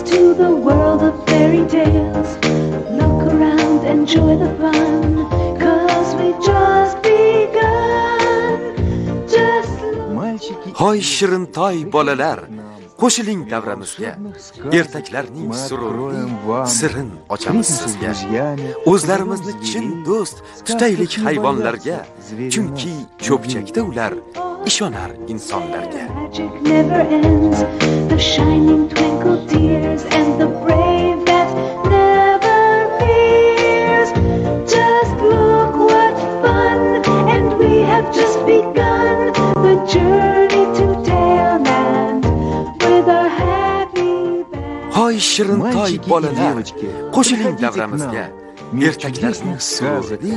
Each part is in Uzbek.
into the world of fairy tales. Look around, enjoy the fun, 'cause we just begun. Just Hoy shirintoy bolalar, qo'shiling davramizga. Ertaklarning sururi, sirin ochamiz sizga. O'zlarimizni chin do'st tutaylik hayvonlarga, chunki cho'pchakda ular ishonar insonlarga. magic never ends. The shining twinkle tears and the brave that never fears. Just look what fun, and we have just begun the journey to Tailland with our happy band. Hoy shirintoy bolalar, qo'shiling davramizga. Ertaklarning sururi,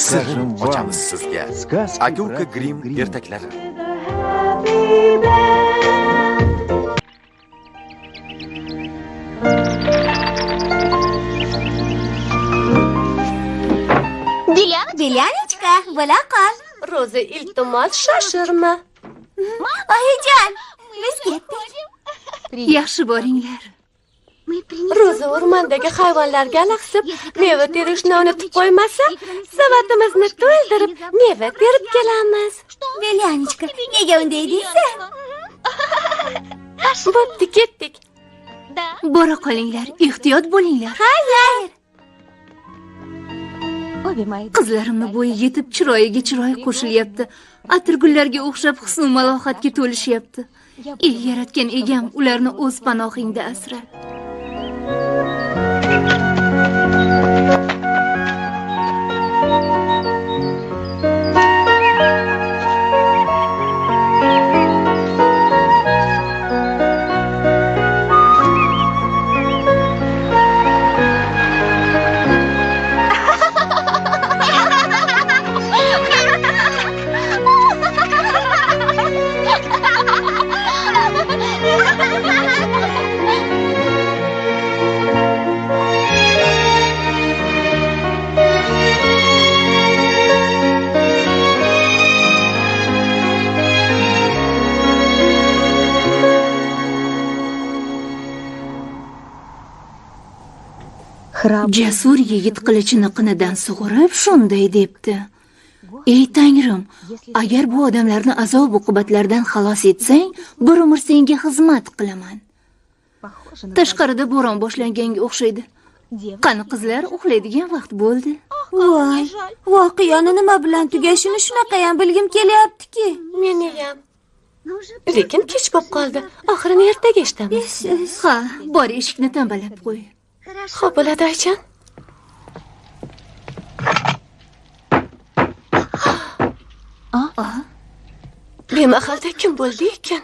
sirin ochamiz sizga. Aka-uka Grimm ertaklari. With our happy band. Dilyanочка, bo'la qol. Roza, iltimos shoshirma. Oyijon, biz ketdik. Yaxshi boringlar. Roza o'rmondagi hayvonlarga alahsib, meva terishni unutib qo'ymasa, savatimizni to'ldirib, meva terib kelamiz. Dilyanочка, nega unday deysan? Bo'pti, ketdik. Bora qolinglar, ehtiyot bo'linglar. Xayr. Qizlarimni bo'yi yetib chiroyiga chiroy qo'shilyapti. Atirgullarga o'xshab husn-u malohatga to'lishyapti. Ey yaratgan egam, ularni o'z panohingda asra. Jasur yigit qilichini qinidan sug'urib shunday debdi. Ey Tangrim, agar bu odamlarni azob uqubatlardan xalos etsang, bir umr senga xizmat qilaman. Tashqarida bo'ron boshlanganga o'xshaydi. Qani qizlar, uxlaydigan vaqt bo'ldi. Voy, voqeani nima bilan tugashini shunaqa ham bilgim kelyapti-ki. Meni ham. Lekin kech bo'lib qoldi. Oxirini ertaga eshitamiz. Ha, bor eshikni tambalab qo'y. Xo'p bo'ladi, aychan. Bemahalda kim bo'ldi ekan?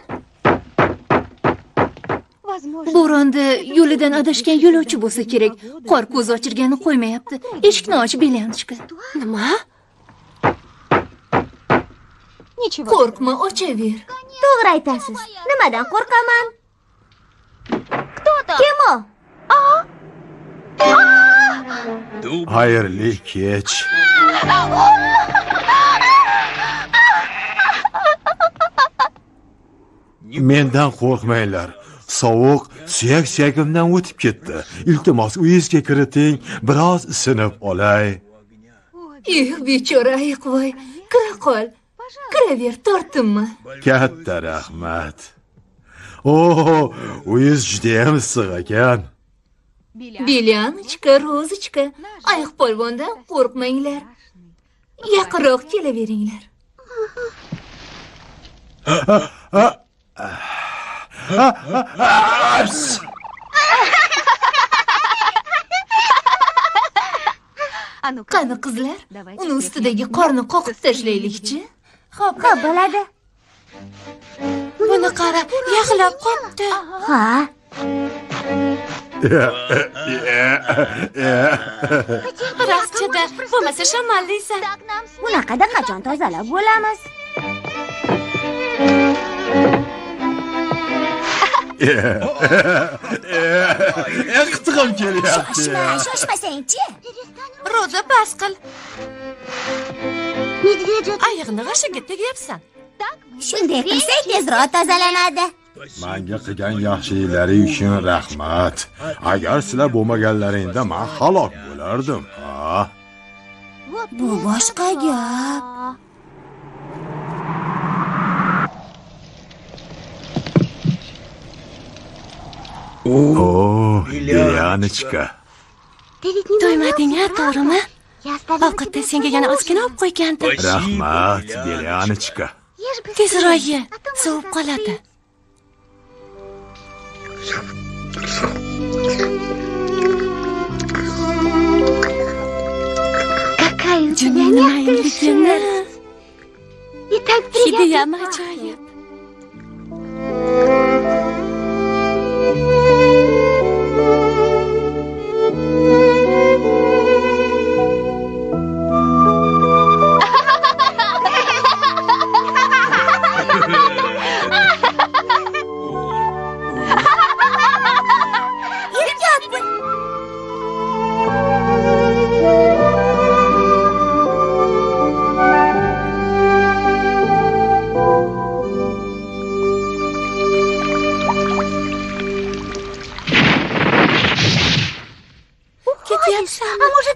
Bo'ronda yo'lidan adashgan yo'lovchi bo'lsa kerak. Qor ko'z ochirgani qo'ymayapti. Eshikni och, Belyanchka. Nima? Qo'rqma, ochaver. To'g'ri aytasiz. Nimadan qo'rqaman? Kim u? Xayrli kech. Mendan qo'rqmanglar. Sovuq suyak-suyagimdan o'tib ketdi. Iltimos uyingizga kiriting, biroz isinib olay. Bechora ayiqvoy, kira qol. Kiraver, tortinma. Katta rahmat. Uyingiz juda ham issiq ekan. Belyanchka, Rozichka, ayiq polvondan qo'rqmanglar. Yaqinroq kelaveringlar. Qani qizlar, uni ustidagi qorni qoqib tashlaylikchi. Xo'p, bo'ladi. Buni qara, yaxlab qopti. Ha. Rostchida, bo'lmasa shamollaysan. Bunaqada qachon tozalab bo'lamiz? Qitig'im kelyapti. Shoshmasang-chi. Roza, bas qil. Ayiqni g'ashiga tegyapsan. Shunday qilsak tezroq tozalanadi. Menga qilgan yaxshiliklari uchun rahmat. Agar sizlar bo'lmaganlaringda men halok bo'lardim. Ha? Bu boshqa gap. Oh, Belyanechka. To'ymading-a, to'g'rimi? Ovqatda senga yana ozgina olib qo'ygandim. Rahmat, Belyanechka. Tezroq ye, sovib qoladi. Juning mayilligini. Hidiyam ajoyib.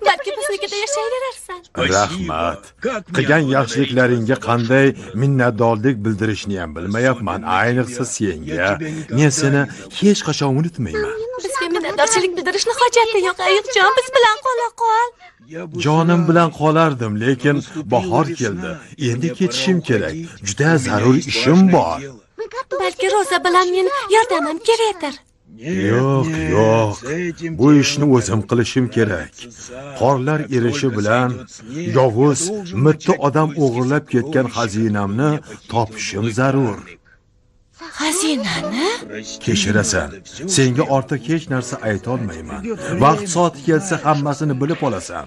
Balki biznikida yashayverarsan. Rahmat. Qilgan yaxshiliklaringga qanday minnatdorlik bildirishni ham bilmayapman, ayniqsa senga. Men seni hech qachon unutmayman. Bizga minnatdorchilik bildirishni hojati yo'q, ayiqjon, biz bilan qola qol. Jonim bilan qolardim, lekin bahor keldi. Endi ketishim kerak. Juda zarur ishim bor. Balki Roza bilan men yordamim kerakdir. Yo'q. Bu ishni o'zim qilishim kerak. Qorlar erishi bilan yovuz, mitti odam o'g'irlab ketgan xazinamni topishim zarur. Xazinani? Kechirasan. Senga ortiq hech narsa ayta olmayman. Vaqt soati kelsa hammasini bilib olasan.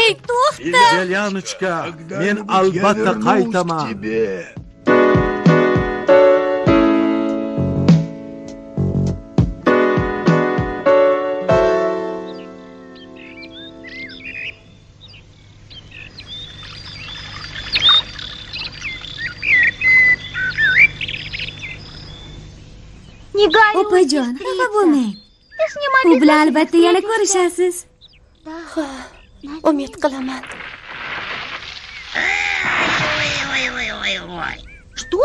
Ey, to'xta. Belyanechka, men albatta qaytaman. Opajon, xafa bo'lmang. U bilan albatta yana ko'rishasiz. Umid qilaman.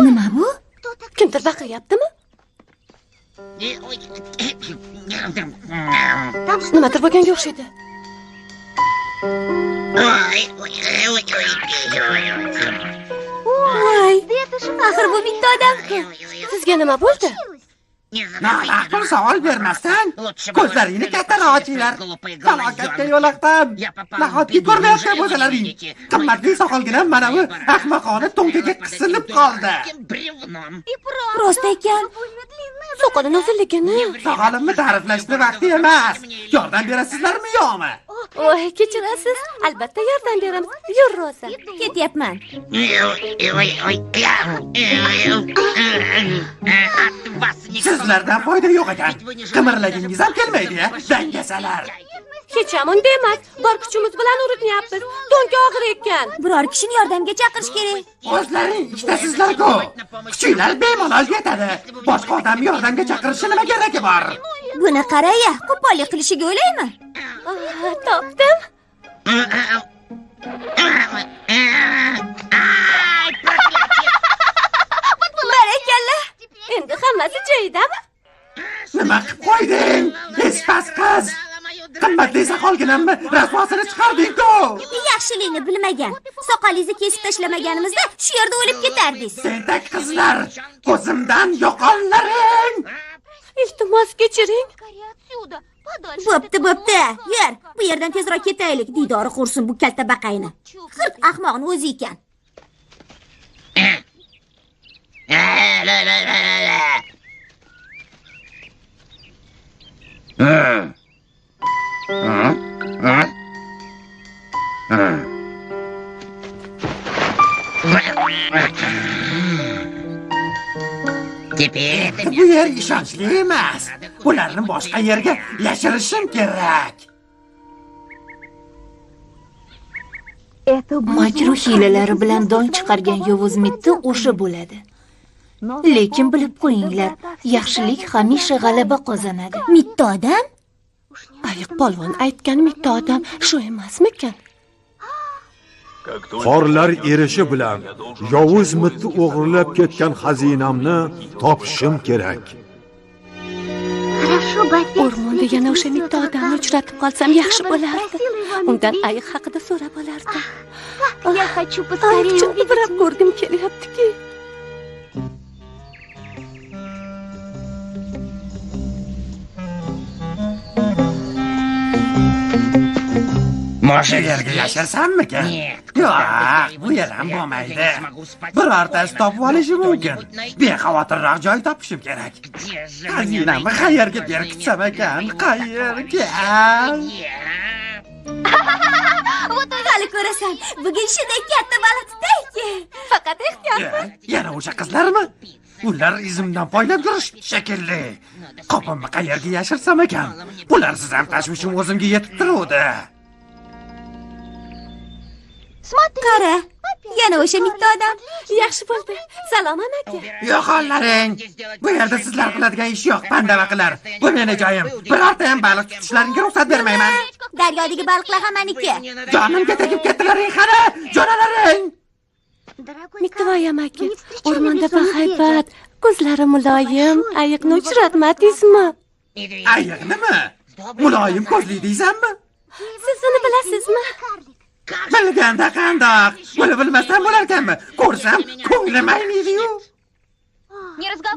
Nima bu? Kimdir baqiryaptimi? Nimadir bo'lganga o'xshaydi. Voy, axir bu bitta odam-ku. Sizga nima bo'ldi? Ma'qul savol bermasdan ko'zlaringni kattaroq ochinglar. Falokatga yo'laqdan. Nahotki ko'rmayotgan bo'lsalaring. Qimmatli soqolginam mana bu ahmoqona to'nkaga qisilib qoldi. Rost ekan. Soqolini uzunligini. Soqolimni ta'riflashni vaqti emas. Yordam berasizlarmi yo'qmi? Voy, kechirasiz. Albatta yordam beramiz. Yur, Roza. Ketyapman. Sizlardan foyda yo'q ekan. Qimirlagingiz ham kelmaydi-ya, dangasalar. Hech ham unda emas. Bor kuchimiz bilan urinyapmiz. To'nka og'ir ekan. Biror kishini yordamga chaqirish kerak. O'zlaring ishtasizlar-ku. Kuchinglar bemalol yetadi. Boshqa odam yordamga chaqirishi nima keragi bor? Buni qara-ya, qo'pollik qilishiga o'ylaymi? Topdim. Barakalla. Endi hammasi joyidami? Nima qilib qo'yding? Espas qiz. Qimmatli soqolginamni rasvosini chiqarding-ku. Yaxshilikni bilmagan. Soqolingizni kesib tashlamaganimizda shu yerda o'lib ketardingiz. Tentak qizlar, ko'zimdan yo'qollaring. Iltimos kechiring. Bo'pti. Yur, bu yerdan tezroq ketaylik. Didori qursin bu kalta baqayni. Xirt ahmoqni o'zi ekan. Bu yer ishonchli emas. Bularni boshqa yerga yashirishim kerak. Makru hiylalari bilan don chiqargan yovuz mitti o'sha bo'ladi. Lekin bilib qo'yinglar, yaxshilik hamisha g'alaba qozonadi. Mitti odam? Ayiq polvon aytgan mitti odam shu emasmikan? Qorlar erishi bilan yovuz mitti o'g'irlab ketgan xazinamni topishim kerak. O'rmonda yana o'sha mitti odamni uchratib qolsam yaxshi bo'lardi. Undan ayiq haqida so'rab olardim. Ayiqchani birab ko'rgim kelyapti-ki. Mosha yerga yashirsammikan? Yo'q, bu yer ham bo'lmaydi. Birortasi topib olishi mumkin. Bexavotirroq joy topishim kerak. Xazinamni qayerga berkitsam ekan? Qayerga? Hali ko'rasan, bugun shunday katta baliq tutayki. Faqat ehtiyot bo'l. Yana o'sha qizlarmi? Ular izimdan foydalab yurishdi shekilli. Qopimni qayerga yashirsam ekan? Bularsiz ham tashvishim o'zimga yetib turuvdi. Qara, yana o'sha mitti odam. Yaxshi bo'ldi. Salom aka. Yo'qollaring. Bu yerda sizlar qiladigan ish yo'q, pandavaqilar. Bu meni joyim. Birorta ham baliq tutishlaringga ruxsat bermayman. Daryodagi baliqlar ham meniki. Jonimga tegib ketdilaring qani? Jonalaring. Mittivoyam aka, o'rmonda bahaybat, ko'zlari muloyim, ayiqni uchratmadingizmi? Ayiqnimi? Muloyim ko'zli deysanmi? Siz uni bilasizmi? Bilganda qandoq? Buni bilmasdan bo'larkanmi? Ko'rsam ko'nglim ayniydi-yu.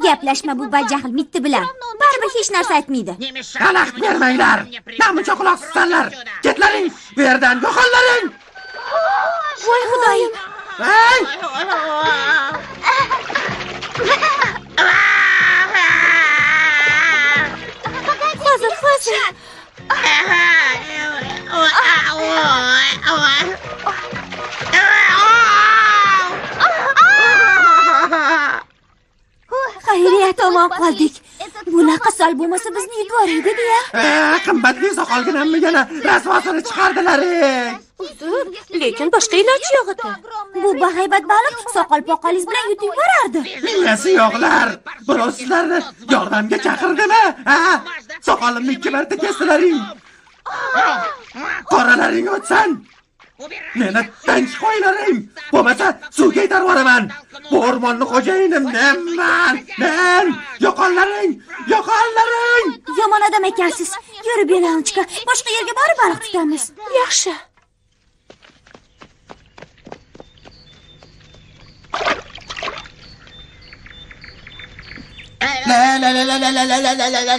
Gaplashma bu badjahl mitti bilan. Baribir hech narsa aytmaydi. Xalaqit bermanglar. Namuncha quloqsizsanlar. Ketlaring, bu yerdan yo'qollaring. Voy xudoyim. Hey! Hozir. Xayriyat omon qoldik. Bunaqa sal bo'lmasa bizni yuboradi-ya. Qimmatli soqolginamni yana rasvosini chiqardilar. Uzr, lekin boshqa iloji yo'q edi. Bu bahaybat baliq soqol poqolingiz bilan yutib yuborardi. Miyasi yo'qlar. Birov sizlarni yordamga chaqirdimi? Soqolimni 2 marta kesdilaring. Qoralaring o'tsin. Meni tinch qo'ylaring. Bo'lmasa suvga yetarib boraman. Bu o'rmonni xo'jayinim men. Yo'qollaring. Yomon odam ekansiz. Yurib Belanchka, boshqa yerga borib baliq tutamiz. Yaxshi.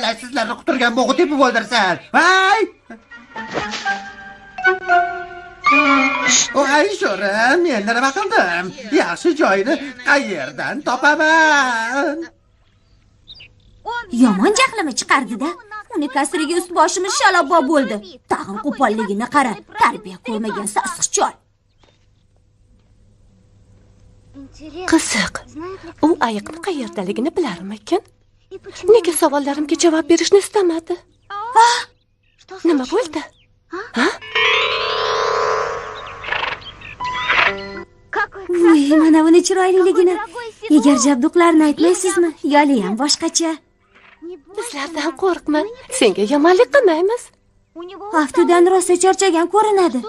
La sizlarni quturgan bo'g'i tepib o'ldirsan. Voy! Voy sho'rim, men nima qildim? Yaxshi joyni qayerdan topaman? Yomon jahlimi chiqardi-da. Uni kasriga ust boshimiz shalabbo bo'ldi. Tag'in qo'polligini qara. Tarbiya ko'rmagan sassiqchol. Qiziq. U ayiqni qayerdaligini bilarmikin? Nega savollarimga javob berishni istamadi? Nima bo'ldi? Voy, mana buni chiroyliligini. Egar jabduqlarni aytmaysizmi? Yoli ham boshqacha. Bizlardan qo'rqma. Senga yomonlik qilmaymiz. Haftadan rosa charchagan ko'rinadi.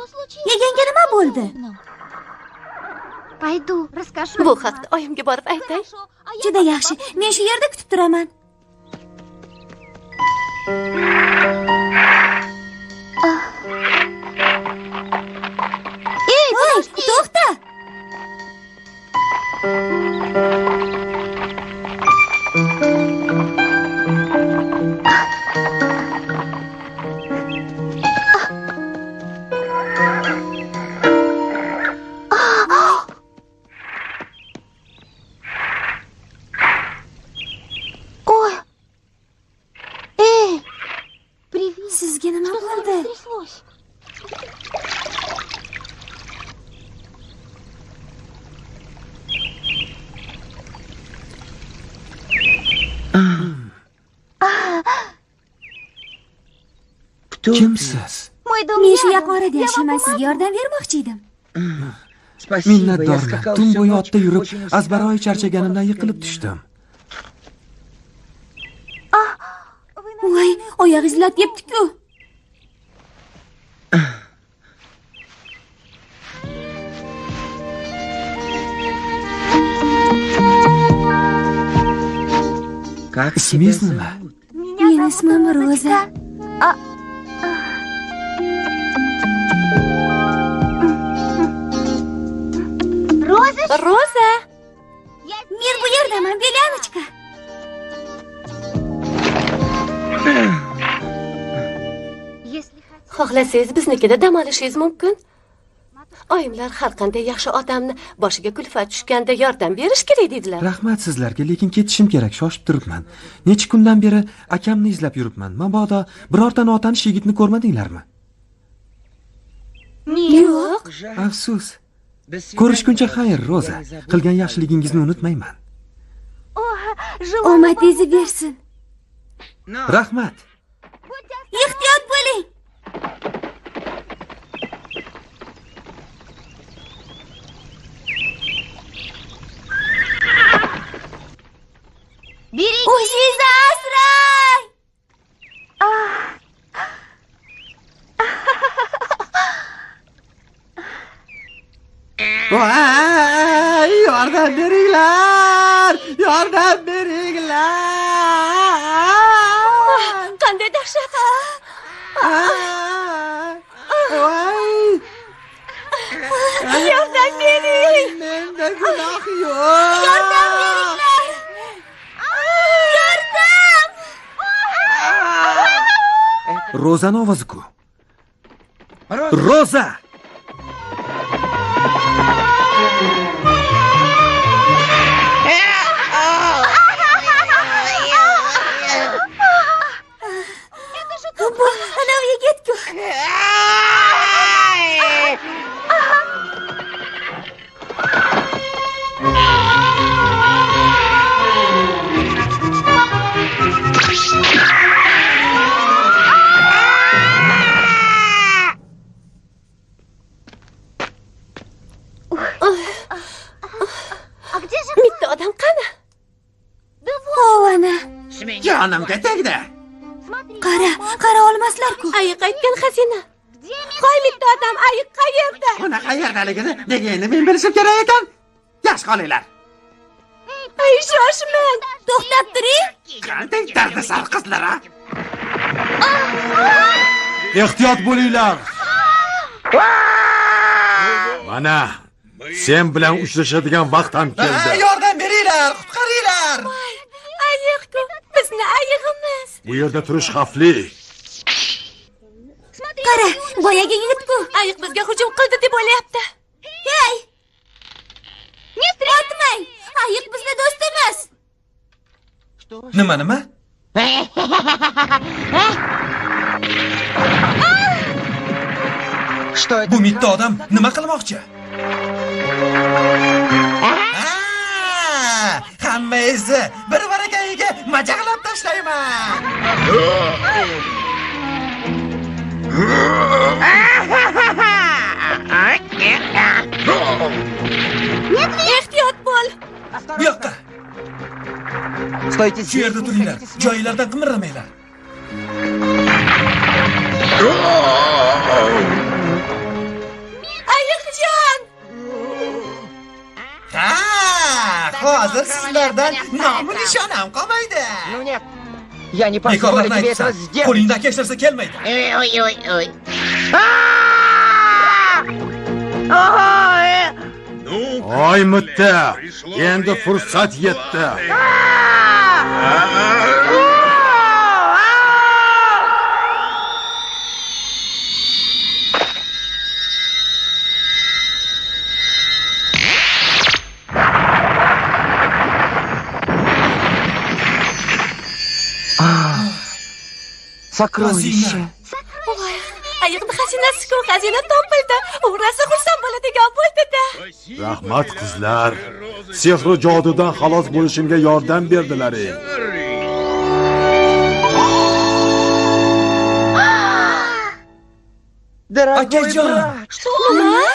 Yeganga nima bo'ldi? Bu haqda oyimga borib aytay. Juda yaxshi. Men shu yerda kutib turaman. Ey, to'xta! Sizga nima bo'ldi? Kimsiz? Men shu yaqin orada yashayman, sizga yordam bermoqchi edim. Minnatdorman. Tun bo'yi otda yurib, azbaroyi charchaganimdan yiqilib tushdim. Voy, oyoq izlab yetdi-ku. Ismingiz nima? Mening ismim Roza. Roza. Men bu yerdaman, Belyanочка. Xohlasangiz biznikida dam olishingiz mumkin. Oyimlar har qanday yaxshi odamni boshiga kulfat tushganda yordam berish kerak dedilar. Rahmat sizlarga, lekin ketishim kerak, shoshib turibman. Necha kundan beri akamni izlab yuribman. Mabodo birorta notanish yigitni ko'rmadinglarmi? Yo'q. Afsus. Ko'rishguncha xayr, Roza. Qilgan yaxshiligingizni unutmayman. Omadingizni bersin. Rahmat. Ehtiyot bo'ling. O'zingizni asrang. Voy, yordam beringlar! Yordam beringlar! Qanday dahshat! Voy! Yordam bering! Menda gunoh yo'q. Yordam beringlar. Yordam! Rozani ovozi-ku. Roza! Bu anavi yigit-ku. Bitta odam qani? Ovana. Jonimga tegdi. Qara olmaslar-ku. Ayiq aytgan xazina. Qo'y bitta odam ayiq qayerda? Uni qayerdaligini deganini men bilishim kerak ekan. Yaxshi qolinglar. Ay, shoshmang. To'xtab turing. Qanday dardisar qizlar a? Ehtiyot bo'linglar. Mana sen bilan uchrashadigan vaqt ham keldi. Yordam beringlar, qutqaringlar. Ayiq-ku, bizni ayig'imiz. Bu yerda turish xavfli. Qara, boyagi yigit-ku. Ayiq bizga hujum qildi deb o'ylayapti. Hey! Otmang. Ayiq bizning do'stimiz. Nima? Bu mitti odam nima qilmoqchi? Hammangizni bir varakayiga majag'lab tashlayman. Ehtiyot bo'l. Bu yoqqa. Shu yerda turinglar. Joylardan qimirlamanglar. Ayiqjon! Hozir sizlardan nomi nishonam qolmaydi. Я не позволю Bekorlarni тебе aytsan, этого сделать. qo'lingdan kechirsa kelmaydi. Ой. Oy mutta, endi fursat yetdi. Сокровище. Voy, ayiqni xazinasi-ku, xazina topildi. U rosa xursand bo'ladigan bo'ldi-da. Rahmat qizlar. Sehru jodudan xalos bo'lishimga yordam berdilaring. Дорогой Akajon, брат, Nima?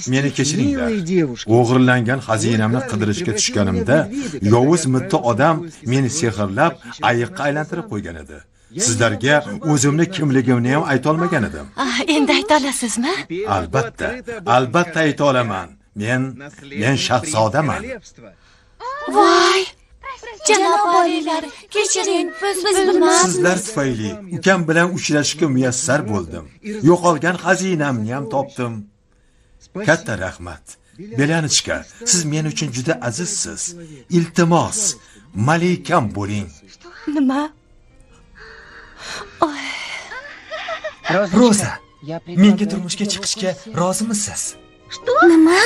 Meni kechiringlar. O'g'irlangan xazinamni qidirishga tushganimda yovuz mitti odam meni sehrlab ayiqqa aylantirib qo'ygan edi. Sizlarga o'zimni kimligimni ham ayta olmagan edim. Endi ayta olasizmi? Albatta ayta olaman. Men shahzodaman. Voy! Janob oliylar, kechiring, biz bilmas. Sizlar tufayli ukam bilan uchrashishga muyassar bo'ldim. Yo'qolgan xazinamni ham topdim. Katta rahmat. Belanichka, siz men uchun juda azizsiz. Iltimos, malikam bo'ling. Nima? Roza, menga turmushga chiqishga rozimisiz? Nima?